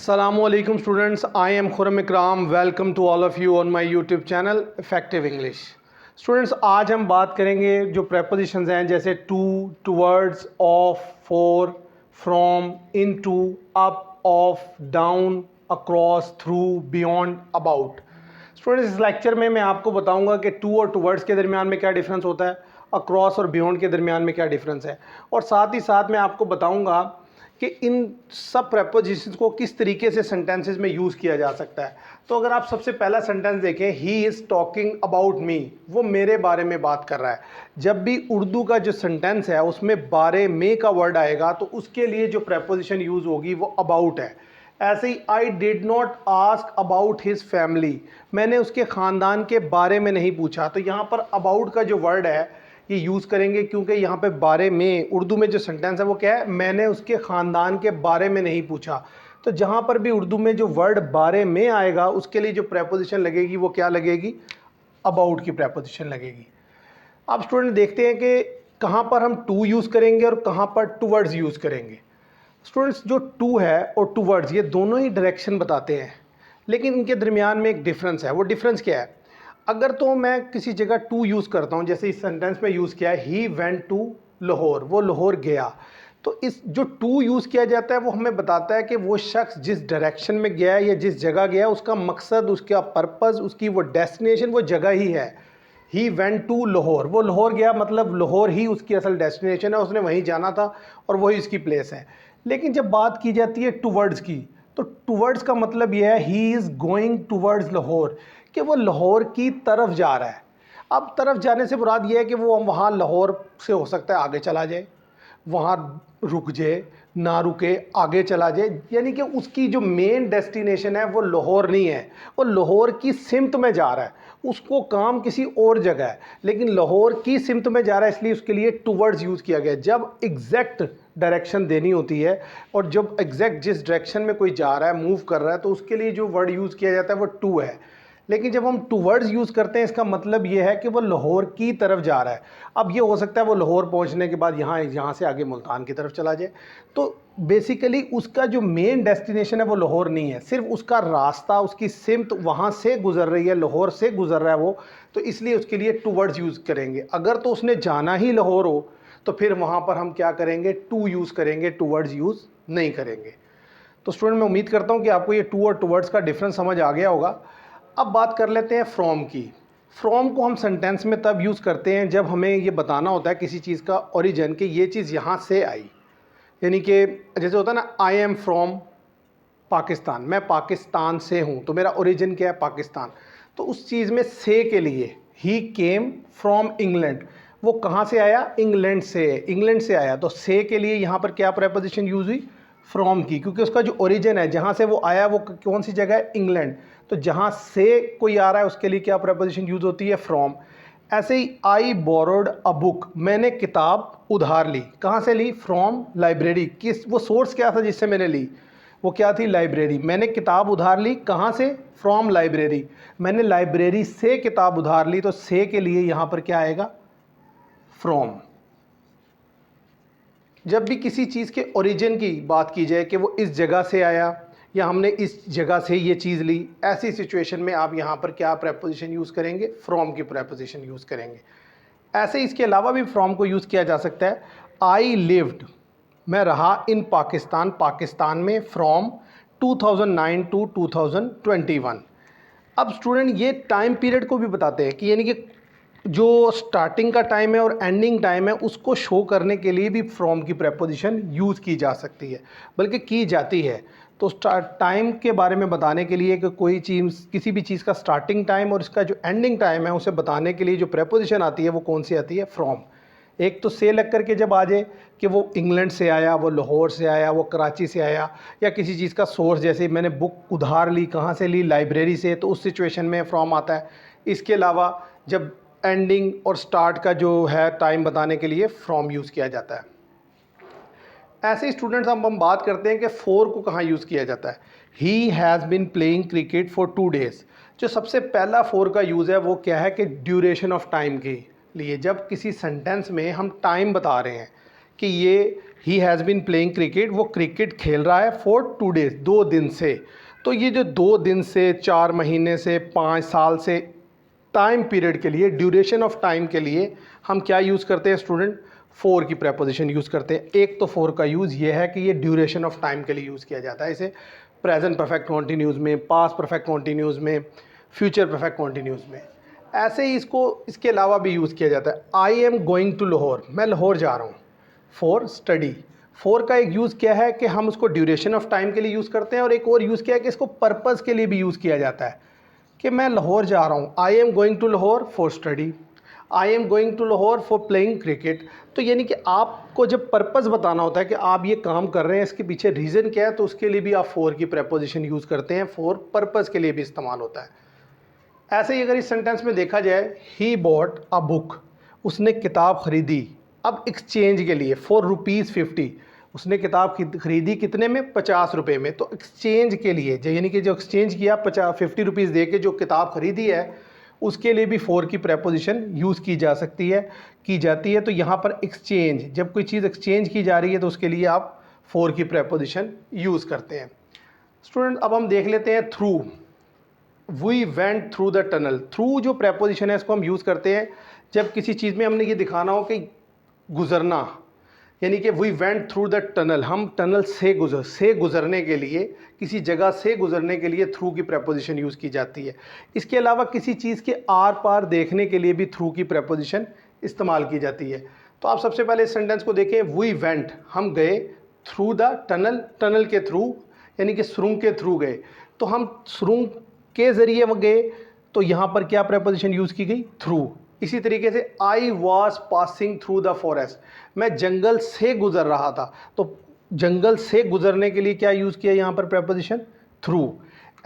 Assalamualaikum students, I am Khurram Ikram. Welcome to all of you on my YouTube channel Effective English. Students आज हम बात करेंगे जो prepositions हैं जैसे to, towards, of, for, from, into, up, off, down, across, through, beyond, about. Students इस lecture में मैं आपको बताऊंगा कि to और towards के दरमियान में क्या डिफरेंस होता है, across और beyond के दरमियान में क्या डिफरेंस है, और साथ ही साथ मैं आपको बताऊंगा कि इन सब प्रेपोजिशंस को किस तरीके से सेंटेंसेस में यूज़ किया जा सकता है। तो अगर आप सबसे पहला सेंटेंस देखें, he is talking about me, वो मेरे बारे में बात कर रहा है। जब भी उर्दू का जो सेंटेंस है उसमें बारे में का वर्ड आएगा तो उसके लिए जो प्रेपोजिशन यूज़ होगी वो अबाउट है। ऐसे ही I did not ask about his family, मैंने उसके ख़ानदान के बारे में नहीं पूछा। तो यहाँ पर अबाउट का जो वर्ड है ये यूज़ करेंगे क्योंकि यहाँ पे बारे में उर्दू में जो सेंटेंस है वो क्या है, मैंने उसके ख़ानदान के बारे में नहीं पूछा। तो जहाँ पर भी उर्दू में जो वर्ड बारे में आएगा उसके लिए जो प्रेपोजिशन लगेगी वो क्या लगेगी, अबाउट की प्रेपोजिशन लगेगी। अब स्टूडेंट देखते हैं कि कहाँ पर हम टू यूज़ करेंगे और कहाँ पर टूवर्ड्स यूज़ करेंगे। स्टूडेंट्स जो टू है और टूवर्ड्स ये दोनों ही डायरेक्शन बताते हैं, लेकिन इनके दरमियान में एक डिफरेंस है। वो डिफरेंस क्या है, अगर तो मैं किसी जगह टू यूज़ करता हूँ, जैसे इस सेंटेंस में यूज़ किया है ही वेंट टू लाहौर, वो लाहौर गया, तो इस जो टू यूज़ किया जाता है वो हमें बताता है कि वो शख्स जिस डायरेक्शन में गया है या जिस जगह गया है उसका मकसद, उसका पर्पज़, उसकी वो डेस्टिनेशन वो जगह ही है। ही वेंट टू लाहौर, वो लाहौर गया मतलब लाहौर ही उसकी असल डेस्टिनेशन है, उसने वहीं जाना था और वही उसकी प्लेस है। लेकिन जब बात की जाती है टूवर्ड्स की, तो टूवर्ड्स का मतलब यह है he is going towards Lahore, कि वो लाहौर की तरफ जा रहा है। अब तरफ जाने से मुराद ये है कि वो वहाँ लाहौर से हो सकता है आगे चला जाए, वहाँ रुक जाए, ना रुके आगे चला जाए, यानी कि उसकी जो मेन डेस्टिनेशन है वो लाहौर नहीं है, वो लाहौर की सिमत में जा रहा है, उसको काम किसी और जगह है लेकिन लाहौर की सिमत में जा रहा है, इसलिए उसके लिए टूवर्ड्स यूज़ किया गया। जब एग्जैक्ट डायरेक्शन देनी होती है और जब एग्जैक्ट जिस डायरेक्शन में कोई जा रहा है, मूव कर रहा है, तो उसके लिए जो वर्ड यूज़ किया जाता है वो टू है। लेकिन जब हम टूवर्ड्स यूज़ करते हैं इसका मतलब ये है कि वो लाहौर की तरफ जा रहा है। अब ये हो सकता है वो लाहौर पहुंचने के बाद यहाँ से आगे मुल्तान की तरफ चला जाए, तो बेसिकली उसका जो मेन डेस्टिनेशन है वो लाहौर नहीं है, सिर्फ उसका रास्ता, उसकी सिमत वहाँ से गुजर रही है, लाहौर से गुजर रहा है वो, तो इसलिए उसके लिए टूवर्ड्स यूज़ करेंगे। अगर तो उसने जाना ही लाहौर हो तो फिर वहाँ पर हम क्या करेंगे, टू यूज़ करेंगे, टूवर्ड्स यूज़ नहीं करेंगे। तो स्टूडेंट मैं उम्मीद करता हूँ कि आपको ये टू और टूवर्ड्स का डिफरेंस समझ आ गया होगा। अब बात कर लेते हैं फ्रॉम की। फ्रॉम को हम सेंटेंस में तब यूज़ करते हैं जब हमें ये बताना होता है किसी चीज़ का ओरिजिन, कि ये चीज़ यहाँ से आई, यानी कि जैसे होता है ना, आई एम फ्रॉम पाकिस्तान, मैं पाकिस्तान से हूँ, तो मेरा ओरिजिन क्या है, पाकिस्तान। तो उस चीज़ में से के लिए ही केम फ्रॉम इंग्लैंड, वो कहाँ से आया, इंग्लैंड से, इंग्लैंड से आया, तो से के लिए यहाँ पर क्या प्रेपोजिशन यूज़ हुई, फ्रॉम की, क्योंकि उसका जो ओरिजिन है जहाँ से वो आया वो कौन सी जगह है, इंग्लैंड। तो जहाँ से कोई आ रहा है उसके लिए क्या प्रेपोजिशन यूज़ होती है, फ्रॉम। ऐसे ही आई बोरोड अ बुक, मैंने किताब उधार ली, कहाँ से ली, फ्रॉम लाइब्रेरी। किस, वो सोर्स क्या था जिससे मैंने ली, वो क्या थी, लाइब्रेरी। मैंने किताब उधार ली कहाँ से, फ्रॉम लाइब्रेरी। मैंने लाइब्रेरी से किताब उधार ली, तो से के लिए यहाँ पर क्या आएगा, फ्रॉम। जब भी किसी चीज़ के ओरिजिन की बात की जाए कि वो इस जगह से आया या हमने इस जगह से ये चीज़ ली, ऐसी सिचुएशन में आप यहाँ पर क्या प्रेपोजिशन यूज़ करेंगे, फ्रॉम की प्रेपोजिशन यूज़ करेंगे। ऐसे इसके अलावा भी फ्रॉम को यूज़ किया जा सकता है। आई लिव्ड, मैं रहा इन पाकिस्तान, पाकिस्तान में, फ्रॉम 2009 टू 2021। अब स्टूडेंट ये टाइम पीरियड को भी बताते हैं कि यानी कि जो स्टार्टिंग का टाइम है और एंडिंग टाइम है उसको शो करने के लिए भी फ्रॉम की प्रेपोजिशन यूज़ की जा सकती है, बल्कि की जाती है। तो टाइम के बारे में बताने के लिए कि कोई चीज़, किसी भी चीज़ का स्टार्टिंग टाइम और इसका जो एंडिंग टाइम है उसे बताने के लिए जो प्रेपोजिशन आती है वो कौन सी आती है, फ्रॉम। एक तो से लग करके जब आ जाए कि वो इंग्लैंड से आया, वो लाहौर से आया, वो कराची से आया, या किसी चीज़ का सोर्स, जैसे मैंने बुक उधार ली, कहाँ से ली, लाइब्रेरी से, तो उस सिचुएशन में फ्रॉम आता है। इसके अलावा जब एंडिंग और स्टार्ट का जो है टाइम बताने के लिए फ्रॉम यूज़ किया जाता है। ऐसे स्टूडेंट्स हम बात करते हैं कि फोर को कहाँ यूज़ किया जाता है। He has been playing cricket for 2 days। जो सबसे पहला फोर का यूज़ है वो क्या है कि ड्यूरेशन ऑफ टाइम के लिए, जब किसी सेंटेंस में हम टाइम बता रहे हैं कि ये he has been playing cricket, वो क्रिकेट खेल रहा है फॉर 2 डेज़, 2 दिन से। तो ये जो 2 दिन से, 4 महीने से, 5 साल से टाइम पीरियड के लिए, ड्यूरेशन ऑफ टाइम के लिए हम क्या यूज़ करते हैं स्टूडेंट? फॉर की प्रेपोजिशन यूज़ करते हैं। एक तो फॉर का यूज़ ये है कि ये ड्यूरेशन ऑफ टाइम के लिए यूज़ किया जाता है, इसे प्रेजेंट परफेक्ट कॉन्टिन्यूज़ में, पास्ट परफेक्ट कॉन्टिन्यूज़ में, फ्यूचर परफेक्ट कॉन्टिन्यूज़ में। ऐसे ही इसको इसके अलावा भी यूज़ किया जाता है। I am going to Lahore, मैं लाहौर जा रहा हूँ, फॉर स्टडी। फॉर का एक यूज़ क्या है कि हम उसको ड्यूरेशन ऑफ टाइम के लिए यूज़ करते हैं, और एक और यूज़ क्या है कि इसको पर्पज़ के लिए भी यूज़ किया जाता है कि मैं लाहौर जा रहा हूँ। I am going to Lahore for study, I am going to Lahore for playing cricket. तो यानी कि आपको जब पर्पज़ बताना होता है कि आप ये काम कर रहे हैं, इसके पीछे रीज़न क्या है, तो उसके लिए भी आप फॉर की प्रेपोजिशन यूज़ करते हैं। फॉर पर्पज़ के लिए भी इस्तेमाल होता है। ऐसे ही अगर इस सेंटेंस में देखा जाए, ही बॉट अ बुक, उसने किताब खरीदी। अब एक्सचेंज के लिए फॉर ₹50, उसने किताब खरीदी कितने में? 50 रुपये में। तो एक्सचेंज के लिए यानी कि जो एक्सचेंज किया 50 रुपीज़ दे के जो किताब खरीदी है, उसके लिए भी फॉर की प्रेपोजिशन यूज़ की जा सकती है, की जाती है। तो यहाँ पर एक्सचेंज, जब कोई चीज़ एक्सचेंज की जा रही है तो उसके लिए आप फॉर की प्रेपोजिशन यूज़ करते हैं। स्टूडेंट अब हम देख लेते हैं through. We went through the tunnel. Through जो प्रेपोजिशन है इसको हम यूज़ करते हैं जब किसी चीज़ में हमने ये दिखाना हो कि गुज़रना, यानी कि we went through the tunnel, हम टनल से गुज़रने के लिए, किसी जगह से गुज़रने के लिए थ्रू की प्रेपोजिशन यूज़ की जाती है। इसके अलावा किसी चीज़ के आर पार देखने के लिए भी थ्रू की प्रेपोजिशन इस्तेमाल की जाती है। तो आप सबसे पहले इस सेंटेंस को देखें, वी वेंट, हम गए, थ्रू द टनल, टनल के थ्रू यानी कि सुरंग के थ्रू गए। तो हम सुरंग के ज़रिए गए, तो यहाँ पर क्या प्रेपोजिशन यूज़ की गई? थ्रू। इसी तरीके से I was passing through the forest, मैं जंगल से गुज़र रहा था। तो जंगल से गुज़रने के लिए क्या यूज़ किया यहाँ पर प्रेपोजिशन? थ्रू।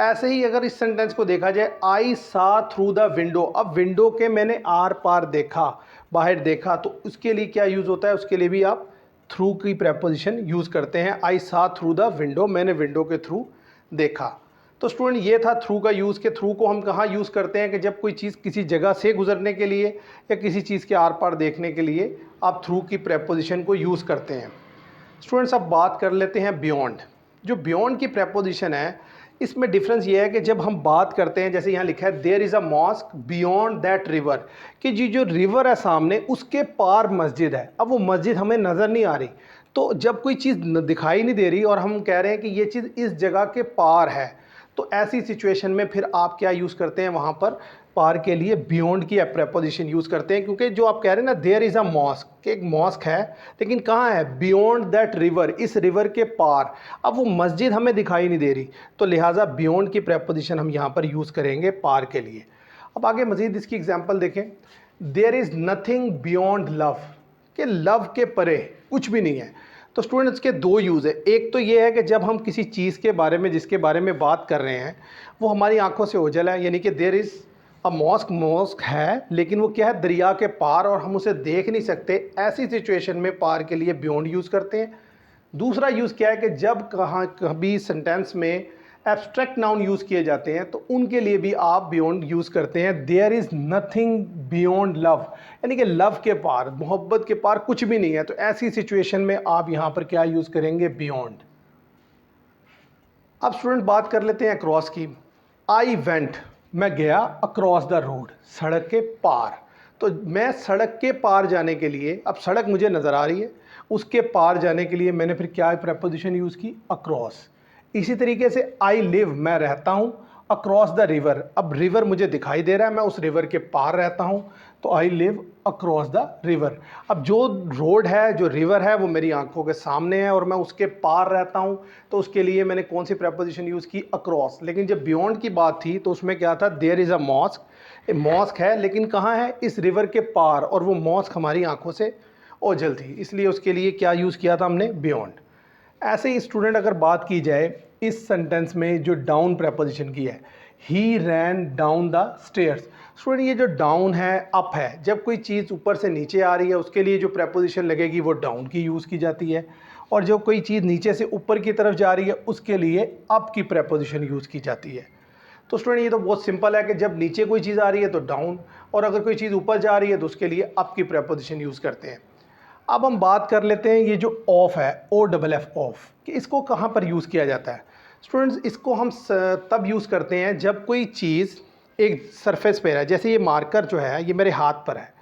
ऐसे ही अगर इस सेंटेंस को देखा जाए, आई सा थ्रू द विंडो, अब विंडो के मैंने आर पार देखा, बाहर देखा, तो उसके लिए क्या यूज़ होता है? उसके लिए भी आप थ्रू की प्रेपोजिशन यूज़ करते हैं। आई सा थ्रू द विंडो, मैंने विंडो के थ्रू देखा। तो स्टूडेंट ये था थ्रू का यूज़, के थ्रू को हम कहाँ यूज़ करते हैं कि जब कोई चीज़ किसी जगह से गुजरने के लिए या किसी चीज़ के आर पार देखने के लिए आप थ्रू की प्रेपोजिशन को यूज़ करते हैं। स्टूडेंट्स अब बात कर लेते हैं बियॉन्ड। जो बियॉन्ड की प्रेपोजिशन है, इसमें डिफरेंस ये है कि जब हम बात करते हैं, जैसे यहाँ लिखा है there is a mosque beyond that river, कि जी जो रिवर है सामने उसके पार मस्जिद है। अब वो मस्जिद हमें नज़र नहीं आ रही, तो जब कोई चीज़ दिखाई नहीं दे रही और हम कह रहे हैं कि ये चीज़ इस जगह के पार है, तो ऐसी सिचुएशन में फिर आप क्या यूज़ करते हैं? वहाँ पर पार के लिए बियॉन्ड की प्रेपोजिशन यूज़ करते हैं, क्योंकि जो आप कह रहे हैं ना देयर इज़ अ मॉस्क, कि एक मॉस्क है लेकिन कहाँ है? बियॉन्ड दैट रिवर, इस रिवर के पार। अब वो मस्जिद हमें दिखाई नहीं दे रही, तो लिहाजा बियॉन्ड की प्रेपोजिशन हम यहाँ पर यूज़ करेंगे पार के लिए। अब आगे मज़ीद इसकी एग्जाम्पल देखें, there is nothing beyond love, कि लव के परे कुछ भी नहीं है। तो स्टूडेंट्स के दो यूज़ है। एक तो ये है कि जब हम किसी चीज़ के बारे में, जिसके बारे में बात कर रहे हैं, वो हमारी आंखों से ओझल है, यानी कि there is a mosque, mosque है लेकिन वो क्या है? दरिया के पार, और हम उसे देख नहीं सकते। ऐसी सिचुएशन में पार के लिए बियॉन्ड यूज़ करते हैं। दूसरा यूज़ क्या है कि जब कहाँ कभी सेंटेंस में एब्स्ट्रैक्ट नाउन यूज़ किए जाते हैं, तो उनके लिए भी आप बियॉन्ड यूज़ करते हैं। There is nothing beyond love, यानी कि लव के पार, मोहब्बत के पार कुछ भी नहीं है। तो ऐसी सिचुएशन में आप यहाँ पर क्या यूज़ करेंगे? बियॉन्ड। अब स्टूडेंट बात कर लेते हैं अक्रॉस की। आई वेंट, मैं गया, अक्रॉस द रोड, सड़क के पार। तो मैं सड़क के पार जाने के लिए, अब सड़क मुझे नज़र आ रही है, उसके पार जाने के लिए मैंने फिर क्या प्रेपोजिशन यूज़ की? अक्रॉस। इसी तरीके से आई लिव, मैं रहता हूँ, अक्रॉस द रिवर, अब रिवर मुझे दिखाई दे रहा है, मैं उस रिवर के पार रहता हूँ, तो I live across the river. अब जो रोड है, जो रिवर है, वो मेरी आंखों के सामने है और मैं उसके पार रहता हूँ, तो उसके लिए मैंने कौन सी प्रेपोजिशन यूज़ की? अक्रॉस। लेकिन जब बियॉन्ड की बात थी तो उसमें क्या था? There is a mosque, mosque है लेकिन कहाँ है? इस रिवर के पार, और वो मॉस्क हमारी आंखों से ओझल थी, इसलिए उसके लिए क्या यूज़ किया था हमने? बियॉन्ड। ऐसे ही स्टूडेंट अगर बात की जाए इस सेंटेंस में जो डाउन प्रेपोजिशन की है, he ran down the stairs. Student ये जो डाउन है, अप है, जब कोई चीज़ ऊपर से नीचे आ रही है उसके लिए जो प्रेपोजिशन लगेगी वो डाउन की यूज़ की जाती है, और जो कोई चीज़ नीचे से ऊपर की तरफ जा रही है उसके लिए अप की प्रेपोजिशन यूज़ की जाती है। तो स्टूडेंट ये तो बहुत सिंपल है कि जब नीचे कोई चीज़ आ रही है तो डाउन, और अगर कोई चीज़ ऊपर जा रही है तो उसके लिए अप की प्रेपोजिशन यूज़ करते हैं। अब हम बात कर लेते हैं ये जो ऑफ है, ओ डबल एफ ऑफ, कि इसको कहाँ पर यूज़ किया जाता है। स्टूडेंट्स, इसको हम तब यूज़ करते हैं जब कोई चीज़ एक सरफेस पे है। जैसे ये मार्कर जो है ये मेरे हाथ पर है,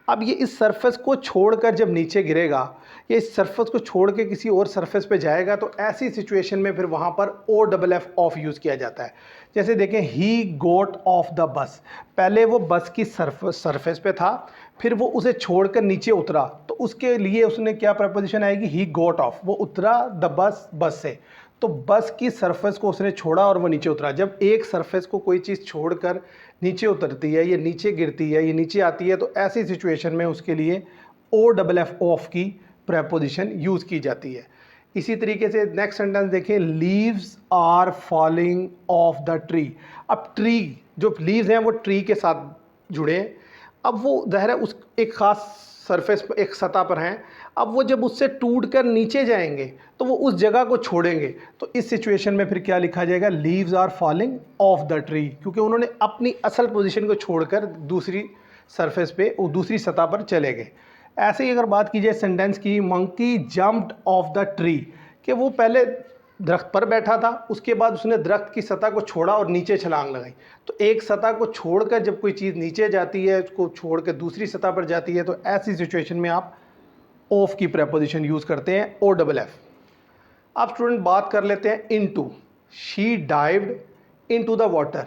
अब ये इस सरफेस को छोड़कर जब नीचे गिरेगा, ये इस सरफेस को छोड़ के किसी और सरफेस पे जाएगा, तो ऐसी सिचुएशन में फिर वहाँ पर O double F off use किया जाता है। जैसे देखें, ही गोट ऑफ द बस, पहले वो बस की सरफेस पे था, फिर वो उसे छोड़कर नीचे उतरा, तो उसके लिए उसने क्या प्रपोजिशन आएगी, ही गोट ऑफ, वो उतरा द बस से, तो बस की सरफेस को उसने छोड़ा और वो नीचे उतरा। जब एक सरफेस को कोई चीज़ छोड़कर नीचे उतरती है, ये नीचे गिरती है, ये नीचे आती है, तो ऐसी सिचुएशन में उसके लिए ओ डबल एफ ऑफ की प्रपोजिशन यूज़ की जाती है। इसी तरीके से नेक्स्ट सेंटेंस देखें, leaves are falling off the tree. अब ट्री, जो लीव्स हैं वो ट्री के साथ जुड़े हैं, अब वो ज़ाहिर है उस एक ख़ास सरफेस पर, एक सतह पर हैं, अब वो जब उससे टूटकर नीचे जाएंगे तो वो उस जगह को छोड़ेंगे, तो इस सिचुएशन में फिर क्या लिखा जाएगा, leaves are falling off the tree, क्योंकि उन्होंने अपनी असल पोजीशन को छोड़कर दूसरी सरफेस पे, दूसरी सतह पर चले गए। ऐसे ही अगर बात की जाए सेंटेंस की, monkey jumped of the tree, कि वो पहले दरख्त पर बैठा था, उसके बाद उसने दरख्त की सतह को छोड़ा और नीचे छलांग लगाई। तो एक सतह को छोड़कर जब कोई चीज़ नीचे जाती है, उसको छोड़कर दूसरी सतह पर जाती है, तो ऐसी सिचुएशन में आप ऑफ की प्रपोजिशन यूज़ करते हैं, ओ डबल एफ। अब स्टूडेंट बात कर लेते हैं into. She dived into the water,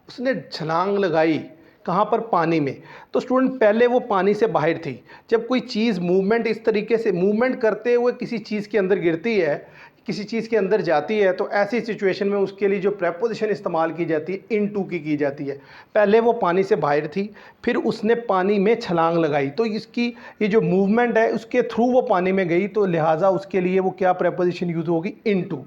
उसने छलांग लगाई कहाँ पर, पानी में। तो स्टूडेंट पहले वो पानी से बाहर थी, जब कोई चीज़ मूवमेंट इस तरीके से मूवमेंट करते हुए किसी चीज़ के अंदर गिरती है, किसी चीज़ के अंदर जाती है, तो ऐसी सिचुएशन में उसके लिए जो प्रपोजिशन इस्तेमाल की जाती है, इनटू की जाती है। पहले वो पानी से बाहर थी, फिर उसने पानी में छलांग लगाई, तो इसकी ये जो मूवमेंट है उसके थ्रू वो पानी में गई, तो लिहाजा उसके लिए वो क्या प्रपोजिशन यूज़ होगी, इनटू।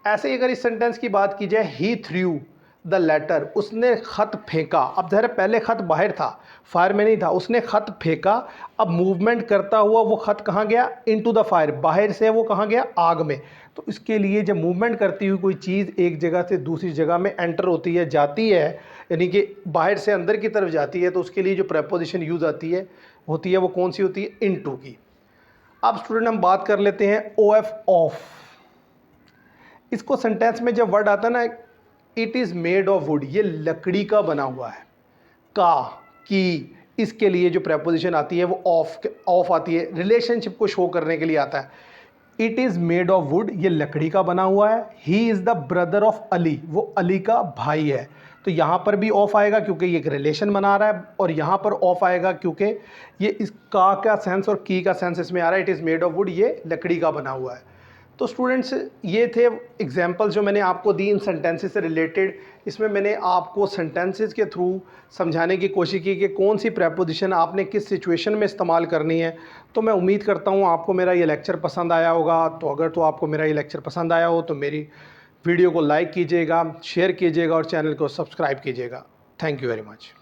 ऐसे ही अगर इस सेंटेंस की बात की जाए, ही थ्रू द लेटर, उसने ख़त फेंका। अब ज़रा पहले ख़त बाहर था, फायर में नहीं था, उसने ख़त फेंका, अब मूवमेंट करता हुआ वो ख़त कहाँ गया, इनटू द फायर, बाहर से वो कहाँ गया, आग में। तो इसके लिए जब मूवमेंट करती हुई कोई चीज़ एक जगह से दूसरी जगह में एंटर होती है, जाती है, यानी कि बाहर से अंदर की तरफ जाती है, तो उसके लिए जो प्रपोजिशन यूज़ होती है वो कौन सी होती है, इनटू की। अब स्टूडेंट हम बात कर लेते हैं ओ एफ ऑफ। इसको सेंटेंस में जब वर्ड आता है ना, it is made of would, ये लकड़ी का बना हुआ है, का, की, इसके लिए जो प्रपोजिशन आती है वो ऑफ आती है, रिलेशनशिप को शो करने के लिए आता है। It is made of would, ये लकड़ी का बना हुआ है। He is the brother of Ali, वो अली का भाई है। तो यहाँ पर भी ऑफ आएगा क्योंकि ये एक रिलेशन बना रहा है, और यहाँ पर ऑफ आएगा क्योंकि ये इस का सेंस और की का सेंस इसमें आ रहा है। It is made of would, ये लकड़ी का बना हुआ है। तो स्टूडेंट्स, ये थे एग्जांपल्स जो मैंने आपको दी इन सेंटेंसेस से रिलेटेड। इसमें मैंने आपको सेंटेंसेस के थ्रू समझाने की कोशिश की कि कौन सी प्रपोजिशन आपने किस सिचुएशन में इस्तेमाल करनी है। तो मैं उम्मीद करता हूँ आपको मेरा ये लेक्चर पसंद आया होगा। तो अगर तो आपको मेरा ये लेक्चर पसंद आया हो तो मेरी वीडियो को लाइक कीजिएगा, शेयर कीजिएगा और चैनल को सब्सक्राइब कीजिएगा। Thank you very much.